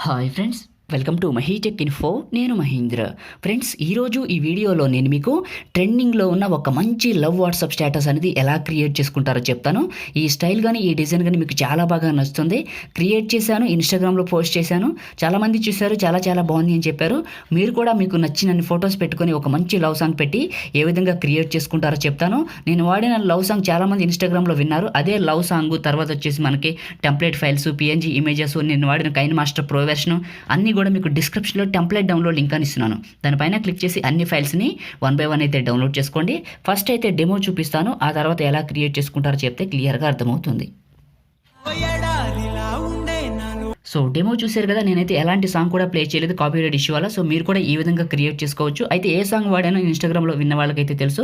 Hi friends, welcome to Mahi tech info. నేను Mahindra. Friends, ఈరోజు ఈ వీడియోలో నేను మీకు ట్రెండింగ్లో ఉన్న ఒక మంచి లవ్ వాట్సాప్ స్టేటస్ అనేది ఎలా క్రియేట్ చేసుకుంటారో చెప్తాను. ఈ స్టైల్ కానీ ఈ డిజైన్ కానీ మీకు చాలా బాగా నచ్చుతుంది. క్రియేట్ చేశాను, ఇన్స్టాగ్రామ్లో పోస్ట్ చేశాను. చాలామంది చూశారు, చాలా బాగుంది అని చెప్పారు. మీరు కూడా మీకు నచ్చినన్ని ఫొటోస్ పెట్టుకొని ఒక మంచి లవ్ సాంగ్ పెట్టి ఏ విధంగా క్రియేట్ చేసుకుంటారో చెప్తాను. నేను వాడిన లవ్ సాంగ్ చాలామంది ఇన్స్టాగ్రామ్లో విన్నారు. అదే లవ్ సాంగ్ తర్వాత వచ్చేసి మనకి టెంప్లెట్ ఫైల్స్, పిఎన్జీ ఇమేజెస్, నేను వాడిన కైన్మాస్టర్ ప్రో వెర్షన్ అన్నీ కూడా మీకు డిస్క్రిప్షన్లో టెంప్లెట్ డౌన్లోడ్ లింక్ అని ఇస్తున్నాను. దానిపైన క్లిక్ చేసి అన్ని ఫైల్స్ని 1 by 1 అయితే డౌన్లోడ్ చేసుకోండి. ఫస్ట్ అయితే డెమో చూపిస్తాను, ఆ తర్వాత ఎలా క్రియేట్ చేసుకుంటారో చెప్తే క్లియర్గా అర్థమవుతుంది. సో డెమో చూశారు కదా, నేనైతే ఎలాంటి సాంగ్ కూడా ప్లే చేయలేదు కాపీరైట్ ఇష్యూ వల్ల. సో మీరు కూడా ఈ విధంగా క్రియేట్ చేసుకోవచ్చు. అయితే ఏ సాంగ్ వాడానో ఇన్స్టాగ్రామ్లో విన్న వాళ్ళకైతే తెలుసు.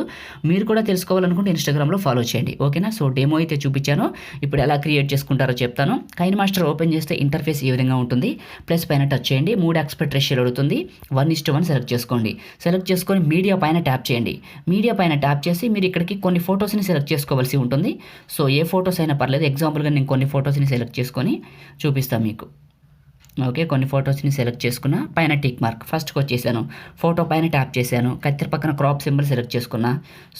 మీరు కూడా తెలుసుకోవాలనుకుంటే ఇన్స్టాగ్రామ్లో ఫాలో చేయండి, ఓకేనా? సో డెమో అయితే చూపించాను, ఇప్పుడు ఎలా క్రియేట్ చేసుకుంటారో చెప్తాను. కైన్మాస్టర్ ఓపెన్ చేస్తే ఇంటర్ఫేస్ ఈ విధంగా ఉంటుంది. ప్లస్ పైన టచ్ చేయండి, 3 ఆస్పెక్ట్ రేషియోలు అడుగుతుంది. 1:1 సెలెక్ట్ చేసుకోండి. సెలెక్ట్ చేసుకొని మీడియా పైన ట్యాప్ చేయండి. మీడియా పైన ట్యాప్ చేసి మీరు ఇక్కడికి కొన్ని ఫొటోస్ని సెలెక్ట్ చేసుకోవాల్సి ఉంటుంది. సో ఏ ఫొటోస్ అయినా పర్లేదు. ఎగ్జాంపుల్గా నేను కొన్ని ఫొటోస్ని సెలెక్ట్ చేసుకొని చూపిస్తాను మీకు. ఓకే, కొన్ని ఫొటోస్ని సెలెక్ట్ చేసుకున్నా. పైన టిక్ మార్క్ ఫస్ట్కి వచ్చేసాను. ఫోటో పైన ట్యాప్ చేశాను. కత్తెర పక్కన క్రాప్ సింబల్ సెలెక్ట్ చేసుకున్నా.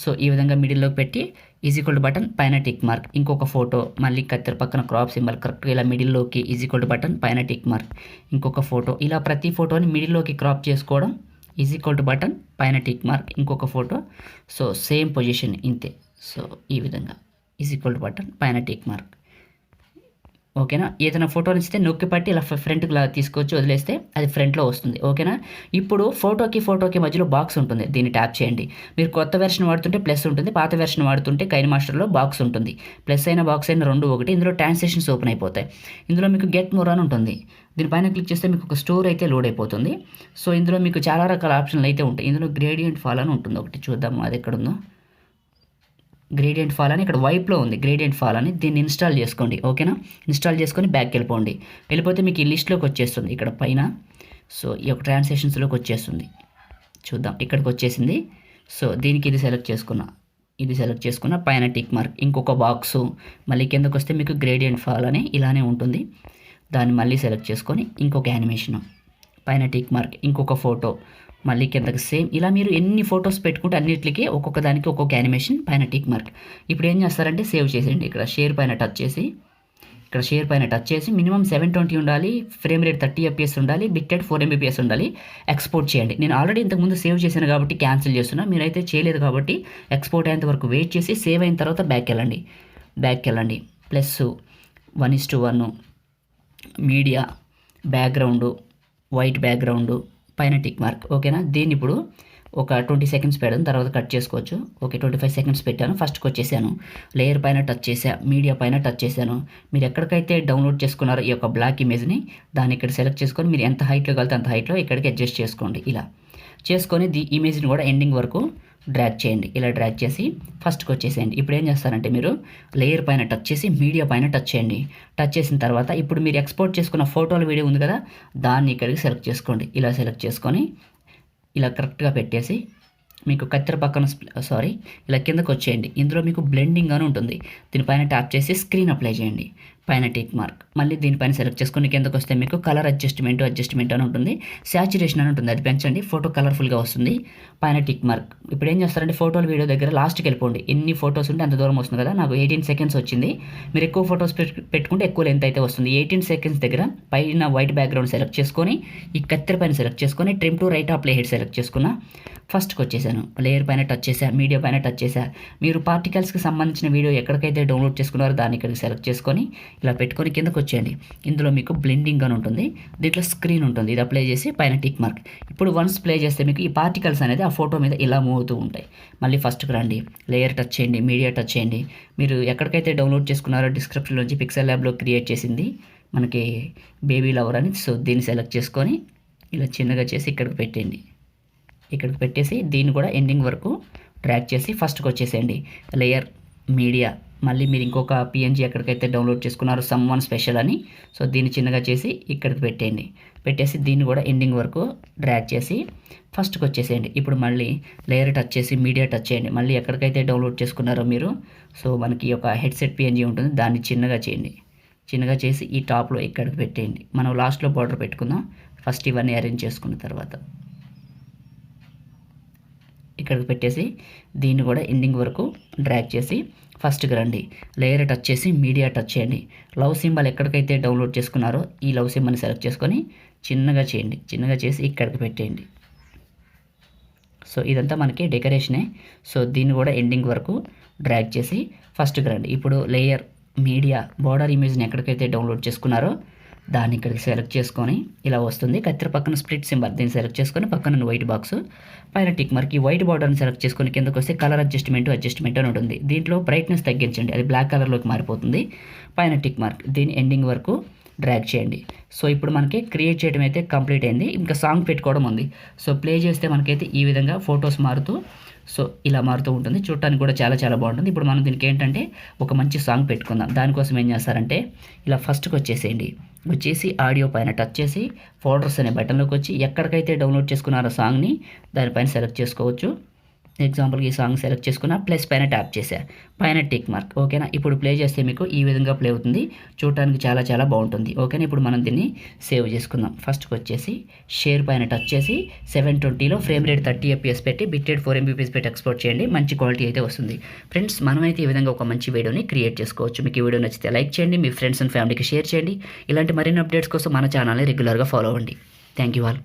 సో ఈ విధంగా మిడిల్లోకి పెట్టి ఈక్వల్ బటన్ పైన టిక్ మార్క్. ఇంకొక ఫోటో మళ్ళీ కత్తెర పక్కన క్రాప్ సింబల్ కరెక్ట్గా ఇలా మిడిల్లోకి ఈక్వల్ బటన్ పైన టిక్ మార్క్. ఇంకొక ఫోటో ఇలా ప్రతి ఫోటోని మిడిల్లోకి క్రాప్ చేసుకోవడం. ఈక్వల్ బటన్ పైన టిక్ మార్క్. ఇంకొక ఫోటో. సో సేమ్ పొజిషన్ ఇంతే. సో ఈ విధంగా ఈక్వల్ బటన్ పైన టిక్ మార్క్. ఓకేనా? ఏదైనా ఫోటోని ఇస్తే నొక్కి పట్టి ఇలా ఫ్రంట్కి ఇలా తీసుకొచ్చి వదిలేస్తే అది ఫ్రంట్లో వస్తుంది, ఓకేనా? ఇప్పుడు ఫోటోకి మధ్యలో బాక్స్ ఉంటుంది, దీన్ని ట్యాప్ చేయండి. మీరు కొత్త వెర్షన్ వాడుతుంటే ప్లస్ ఉంటుంది, పాత వెర్షన్ వాడుతుంటే కైన్మాస్టర్లో బాక్స్ ఉంటుంది. ప్లస్ అయినా బాక్స్ అయినా రెండు ఒకటి. ఇందులో ట్రాన్సాక్షన్స్ ఓపెన్ అయిపోతాయి. ఇందులో మీకు గెట్ మోర్ అని ఉంటుంది. దీనిపైన క్లిక్ చేస్తే మీకు ఒక స్టోర్ అయితే లోడ్ అయిపోతుంది. సో ఇందులో మీకు చాలా రకాల ఆప్షన్లు అయితే ఉంటాయి. ఇందులో గ్రేడియంట్ ఫాల్ అని ఉంటుంది ఒకటి, చూద్దాము అది ఎక్కడుందో. గ్రేడియంట్ ఫాల్ అని ఇక్కడ వైప్లో ఉంది, గ్రేడియంట్ ఫాల్ అని. దీన్ని ఇన్స్టాల్ చేసుకోండి, ఓకేనా? ఇన్స్టాల్ చేసుకొని బ్యాక్ వెళ్ళిపోండి. వెళ్ళిపోతే మీకు ఈ లిస్ట్లోకి వచ్చేస్తుంది ఇక్కడ పైన. సో ఈ యొక్క ట్రాన్సాక్షన్స్లోకి వచ్చేస్తుంది. చూద్దాం, ఇక్కడికి వచ్చేసింది. సో దీనికి ఇది సెలెక్ట్ చేసుకున్న పైన టిక్ మార్క్. ఇంకొక బాక్సు మళ్ళీ కిందకు వస్తే మీకు గ్రేడియంట్ ఫాల్ అని ఇలానే ఉంటుంది. దాన్ని మళ్ళీ సెలెక్ట్ చేసుకొని ఇంకొక యానిమేషను పైన టిక్ మార్క్. ఇంకొక ఫోటో మళ్ళీ కిందకి సేమ్. ఇలా మీరు ఎన్ని ఫొటోస్ పెట్టుకుంటే అన్నిటికీ ఒక్కొక్క దానికి ఒక్కొక్క యానిమేషన్ పైన టిక్ మార్క్. ఇప్పుడు ఏం చేస్తారంటే సేవ్ చేసేయండి. ఇక్కడ షేర్ పైన టచ్ చేసి మినిమం 720 ఉండాలి, ఫ్రేమ్ రేట్ 30 fps ఉండాలి, బిట్ రేట్ 4 mbps ఉండాలి. ఎక్స్పోర్ట్ చేయండి. నేను ఆల్రెడీ ఇంతకుముందు సేవ్ చేశాను కాబట్టి క్యాన్సిల్ చేస్తున్నా. మీరైతే చేయలేదు కాబట్టి ఎక్స్పోర్ట్ అయ్యేంత వరకు వెయిట్ చేసి సేవ్ అయిన తర్వాత బ్యాక్ వెళ్ళండి. Plus 1:1 media background white background పైన టిక్ మార్క్, ఓకేనా? దీన్ని ఇప్పుడు ఒక 20 seconds పెడదాం, తర్వాత కట్ చేసుకోవచ్చు. ఓకే, 25 seconds పెట్టాను. ఫస్ట్కి వచ్చేసాను. లేయర్ పైన టచ్ చేసా, మీడియా పైన టచ్ చేశాను. మీరు ఎక్కడికైతే డౌన్లోడ్ చేసుకున్నారో ఈ యొక్క బ్లాక్ ఇమేజ్ని, దాన్ని ఇక్కడ సెలెక్ట్ చేసుకొని మీరు ఎంత హైట్లో కలితే అంత హైట్లో ఇక్కడికి అడ్జస్ట్ చేసుకోండి. ఇలా చేసుకొని ఇమేజ్ని కూడా ఎండింగ్ వరకు డ్రాగ్ చేయండి. ఇలా డ్రాగ్ చేసి ఫస్ట్కి వచ్చేసేయండి. ఇప్పుడు ఏం చేస్తారంటే మీరు లేయర్ పైన టచ్ చేసి మీడియా పైన టచ్ చేయండి. టచ్ చేసిన తర్వాత ఇప్పుడు మీరు ఎక్స్పోర్ట్ చేసుకున్న ఫోటోల వీడియో ఉంది కదా, దాన్ని ఇక్కడికి సెలెక్ట్ చేసుకోండి. ఇలా సెలెక్ట్ చేసుకొని ఇలా కరెక్ట్గా పెట్టేసి మీకు కత్తెర పక్కన ఇలా కిందకు వచ్చేయండి. ఇందులో మీకు బ్లెండింగ్ అని ఉంటుంది. దీనిపైన ట్యాప్ చేసి స్క్రీన్ అప్లై చేయండి. పైన టిక్ మార్క్. మళ్ళీ దీనిపైన సెలెక్ట్ చేసుకుని కిందకు వస్తే మీకు కలర్ అడ్జస్ట్మెంట్ అని ఉంటుంది. శాచురేషన్ అని ఉంటుంది, అది పెంచండి. ఫోటో కలర్ఫుల్గా వస్తుంది. పైన టిక్ మార్క్. ఇప్పుడు ఏం చేస్తారంటే ఫోటోల వీడియో దగ్గర లాస్ట్కి వెళ్ళిపోండి. ఎన్ని ఫొటోస్ ఉంటే అంత దూరం వస్తుంది కదా. నాకు 18 seconds వచ్చింది. మీరు ఎక్కువ ఫొటోస్ పెట్టుకుంటే ఎక్కువ లెంత్ అయితే వస్తుంది. 18 seconds దగ్గర పైన వైట్ బ్యాక్గ్రౌండ్ సెలెక్ట్ చేసుకొని ఈ కత్తెర పైన సెలెక్ట్ చేసుకొని trim to right of head select చేసుకున్నా. ఫస్ట్కి వచ్చేసాను. లేయర్ పైన టచ్ చేశా, మీడియా పైన టచ్ చేశా. మీరు పార్టికల్స్కి సంబంధించిన వీడియో ఎక్కడికైతే డౌన్లోడ్ చేసుకున్నారో దాన్ని ఇక్కడికి సెలెక్ట్ చేసుకొని ఇలా పెట్టుకొని కిందకు వచ్చేయండి. ఇందులో మీకు బ్లెండింగ్ అని ఉంటుంది. దీంట్లో స్క్రీన్ ఉంటుంది, ఇది అప్లై చేసి పైన టిక్ మార్క్. ఇప్పుడు వన్స్ ప్లే చేస్తే మీకు ఈ పార్టికల్స్ అనేది ఆ ఫోటో మీద ఇలా మూవ్ అవుతూ ఉంటాయి. మళ్ళీ ఫస్ట్కి రండి, లేయర్ టచ్ చేయండి, మీడియా టచ్ చేయండి. మీరు ఎక్కడికైతే డౌన్లోడ్ చేసుకున్నారో డిస్క్రిప్షన్లోంచి పిక్సెల్ ల్యాబ్లో క్రియేట్ చేసింది మనకి బేబీ లవర్ అని. సో దీన్ని సెలెక్ట్ చేసుకొని ఇలా చిన్నగా చేసి ఇక్కడికి పెట్టేసి దీన్ని కూడా ఎండింగ్ వరకు డ్రాగ్ చేసి ఫస్ట్కి వచ్చేసేయండి. లేయర్ మీడియా మళ్ళీ మీరు ఇంకొక పిఎన్జీ ఎక్కడికైతే డౌన్లోడ్ చేసుకున్నారో సమ్1 స్పెషల్ అని. సో దీన్ని చిన్నగా చేసి ఇక్కడికి పెట్టేసి దీన్ని కూడా ఎండింగ్ వరకు డ్రాగ్ చేసి ఫస్ట్కి వచ్చేసేయండి. ఇప్పుడు మళ్ళీ లేయర్ టచ్ చేసి మీడియా టచ్ చేయండి. మళ్ళీ ఎక్కడికైతే డౌన్లోడ్ చేసుకున్నారో మీరు, సో మనకి ఒక హెడ్సెట్ పిఎన్జీ ఉంటుంది, దాన్ని చిన్నగా చేయండి. చిన్నగా చేసి ఈ టాప్లో ఇక్కడికి పెట్టేయండి. మనం లాస్ట్లో బార్డర్ పెట్టుకుందాం. ఫస్ట్ ఇవన్నీ అరేంజ్ చేసుకున్న తర్వాత ఇక్కడికి పెట్టేసి దీన్ని కూడా ఎండింగ్ వరకు డ్రాగ్ చేసి ఫస్ట్కి రండి. లేయర్ టచ్ చేసి మీడియా టచ్ చేయండి. లవ్ సింబల్ ఎక్కడికైతే డౌన్లోడ్ చేసుకున్నారో ఈ లవ్ సింబల్ని సెలెక్ట్ చేసుకొని చిన్నగా చేయండి. చిన్నగా చేసి ఇక్కడికి పెట్టేయండి. సో ఇదంతా మనకి డెకరేషనే. సో దీన్ని కూడా ఎండింగ్ వరకు డ్రాగ్ చేసి ఫస్ట్కి రండి. ఇప్పుడు లేయర్ మీడియా బార్డర్ ఇమేజ్ని ఎక్కడికైతే డౌన్లోడ్ చేసుకున్నారో దాన్ని ఇక్కడికి సెలెక్ట్ చేసుకొని ఇలా వస్తుంది. కత్తెర పక్కన స్ప్లిట్ సింబల్ దీన్ని సెలెక్ట్ చేసుకొని పక్కన వైట్ బాక్స్ పైన టిక్ మార్క్ ఈ వైట్ బార్డర్ని సెలెక్ట్ చేసుకొని కిందకు వస్తే కలర్ అడ్జస్ట్మెంట్ అని ఉంటుంది. దీంట్లో బ్రైట్నెస్ తగ్గించండి, అది బ్లాక్ కలర్లోకి మారిపోతుంది. పైన టిక్ మార్క్ దీన్ని ఎండింగ్ వరకు డ్రాగ్ చేయండి. సో ఇప్పుడు మనకి క్రియేట్ చేయడం అయితే కంప్లీట్ అయింది. ఇంకా సాంగ్ పెట్టుకోవడం ఉంది. సో ప్లే చేస్తే మనకైతే ఈ విధంగా ఫొటోస్ మారుతూ సో ఇలా మారుతూ ఉంటుంది. చూడటానికి కూడా చాలా చాలా బాగుంటుంది. ఇప్పుడు మనం దీనికి ఏంటంటే ఒక మంచి సాంగ్ పెట్టుకుందాం. దానికోసం ఏం చేస్తారంటే ఇలా ఫస్ట్కి వచ్చేసి ఆడియో పైన టచ్ చేసి ఫోల్డర్స్ అనే బటన్లోకి వచ్చి ఎక్కడికైతే డౌన్లోడ్ చేసుకున్నారో సాంగ్ని దానిపైన సెలెక్ట్ చేసుకోవచ్చు. ఎగ్జాంపుల్కి ఈ సాంగ్ సెలెక్ట్ చేసుకున్న ప్లస్ పైన ట్యాప్ చేశా, పైన టిక్ మార్క్. ఓకేనా, ఇప్పుడు ప్లే చేస్తే మీకు ఈ విధంగా ప్లే అవుతుంది. చూడటానికి చాలా చాలా బాగుంటుంది. ఓకేనా, ఇప్పుడు మనం దీన్ని సేవ్ చేసుకుందాం. ఫస్ట్కి వచ్చేసి షేర్ పైన టచ్ చేసి 720లో ఫ్రేమ్ రేట్ 30 FPS పెట్టి బిట్టెడ్ 4 MB పెట్టి ఎక్స్పోర్ట్ చేయండి. మంచి క్వాలిటీ అయితే వస్తుంది. ఫ్రెండ్స్, మనమైతే ఈ విధంగా ఒక మంచి వీడియోని క్రియేట్ చేసుకోవచ్చు. మీకు ఈ వీడియో నచ్చితే లైక్ చేయండి, మీ ఫ్రెండ్స్ అండ్ ఫ్యామిలీకి షేర్ చేయండి. ఇలాంటి మరిన్ని అప్డేట్స్ కోసం మన ఛానల్ని రెగ్యులర్గా ఫాలో అవ్వండి. Thank you all.